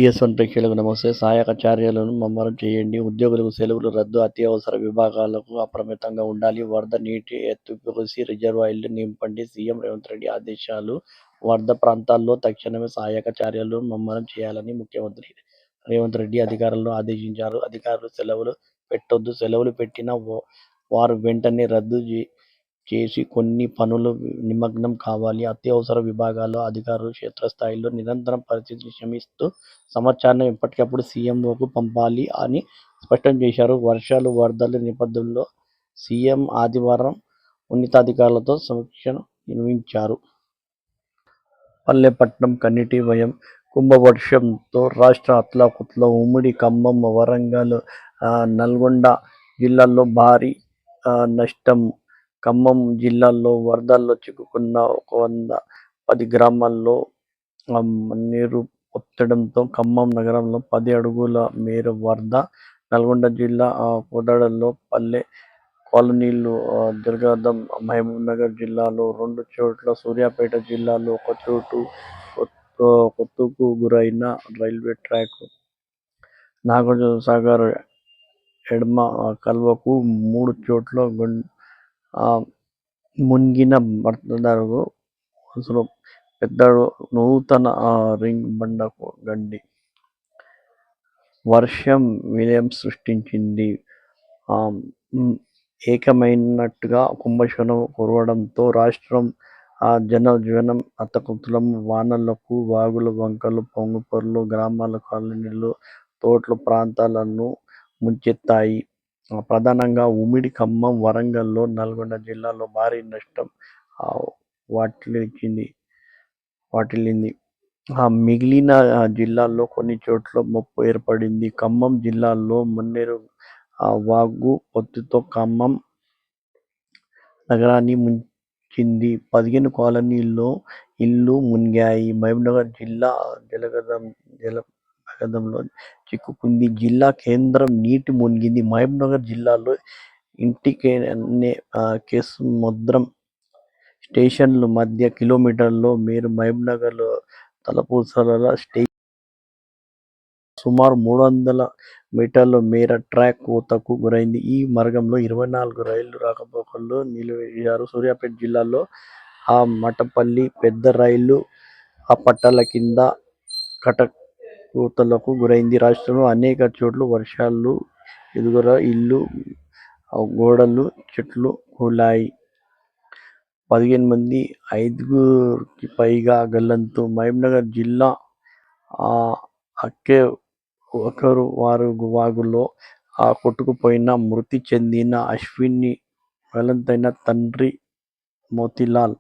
టీఎస్1 ప్రేక్షకులకు నమస్తే. సహాయక చర్యలను ముమ్మరం చేయండి. ఉద్యోగులకు సెలవులు రద్దు. అత్యవసర విభాగాలకు అప్రమత్తంగా ఉండాలి. వరద నీటి ఎత్తిపోసి రిజర్వాయర్లు నింపండి. సీఎం రేవంత్ రెడ్డి ఆదేశాలు. వరద ప్రాంతాల్లో తక్షణమే సహాయక చర్యలను ముమ్మరం చేయాలని ముఖ్యమంత్రి రేవంత్ రెడ్డి అధికారులను ఆదేశించారు. అధికారులు సెలవులు పెట్టొద్దు, సెలవులు పెట్టినా వారు వెంటనే రద్దు చేసి కొన్ని పనులు నిమగ్నం కావాలి. అత్యవసర విభాగాల్లో అధికారులు క్షేత్రస్థాయిలో నిరంతరం పరిస్థితిని సమీక్షిస్తూ సమాచారాన్ని ఎప్పటికప్పుడు సీఎంఓకు పంపాలి అని స్పష్టం చేశారు. వర్షాలు, వరదల నేపథ్యంలో సీఎం ఆదివారం ఉన్నతాధికారులతో సమీక్ష నిర్వహించారు. పల్లెపట్నం కన్నీటి భయం. కుంభవర్షంతో రాష్ట్రం అతలాకుతలం. ఉమ్మడి ఖమ్మం, వరంగల్, నల్గొండ జిల్లాల్లో భారీ నష్టం. ఖమ్మం జిల్లాలో వరదల్లో చిక్కుకున్న 110 గ్రామాల్లో నీరు పొత్తడంతో ఖమ్మం నగరంలో 10 అడుగుల మేర వరద. నల్గొండ జిల్లా కోదాడలో పల్లె కాలనీలు జలగర్తం. మహబూబ్నగర్ జిల్లాలో 2 చోట్ల, సూర్యాపేట జిల్లాలో 1 చోటు కొట్టుకు గురైన రైల్వే ట్రాక్. నాగార్జునసాగర్ ఎడమ కాల్వకు 3 చోట్ల మునిగిన భద్రాద్రి కొత్తగూడెం పెద్ద నూతన రింగ్ బండకు గండి. వర్షం విలయం సృష్టించింది. ఏకమైనట్టుగా కుంభవర్షం కురవడంతో రాష్ట్రం జనజీవనం అతలాకుతలం. వానలకు వాగులు వంకలు పొంగిపొర్లి గ్రామాలు, కాలనీలు, తోటల ప్రాంతాలను ముంచెత్తాయి. ప్రధానంగా ఉమ్మడి ఖమ్మం, వరంగల్, నల్గొండ జిల్లాల్లో భారీ నష్టం వాటిల్లింది. మిగిలిన జిల్లాల్లో కొన్ని చోట్ల ముప్పు ఏర్పడింది. ఖమ్మం జిల్లాలో మన్నేరు వాగు పొత్తితో ఖమ్మం నగరాన్ని ముంచింది. 15 కాలనీల్లో ఇళ్లు మునిగాయి. మహబూబ్నగర్ జిల్లా జలగర్తంలో చిక్కుకుంది. జిల్లా కేంద్రం నీట మునిగింది. మహబూబ్నగర్ జిల్లాలో ఇంటికెన్నే కేసముద్రం స్టేషన్ల మధ్య కిలోమీటర్ల మేర మహబూబ్నగర్ తలపూసల స్టేషన్ సుమారు 300 మీటర్ల మేర ట్రాక్ కోతకు గురైంది. ఈ మార్గంలో 24 రైళ్ల రాకపోకలను నిలిపివేశారు. సూర్యాపేట జిల్లాలో మఠపల్లి పెద్ద రైలు పట్టాల కింద కటకోతలకు గురైంది. రాష్ట్రంలో అనేక చోట్ల వర్షాలు ఎదురై ఇళ్లు, గోడలు, చెట్లు కూలాయి. 15 మంది, 5కి పైగా గల్లంతు. మహబూబ్నగర్ జిల్లా అక్కేపూర్ వాగులో కొట్టుకుపోయి మృతి చెందిన అశ్విన్ గల్లంతైన తండ్రి మోతీలాల్.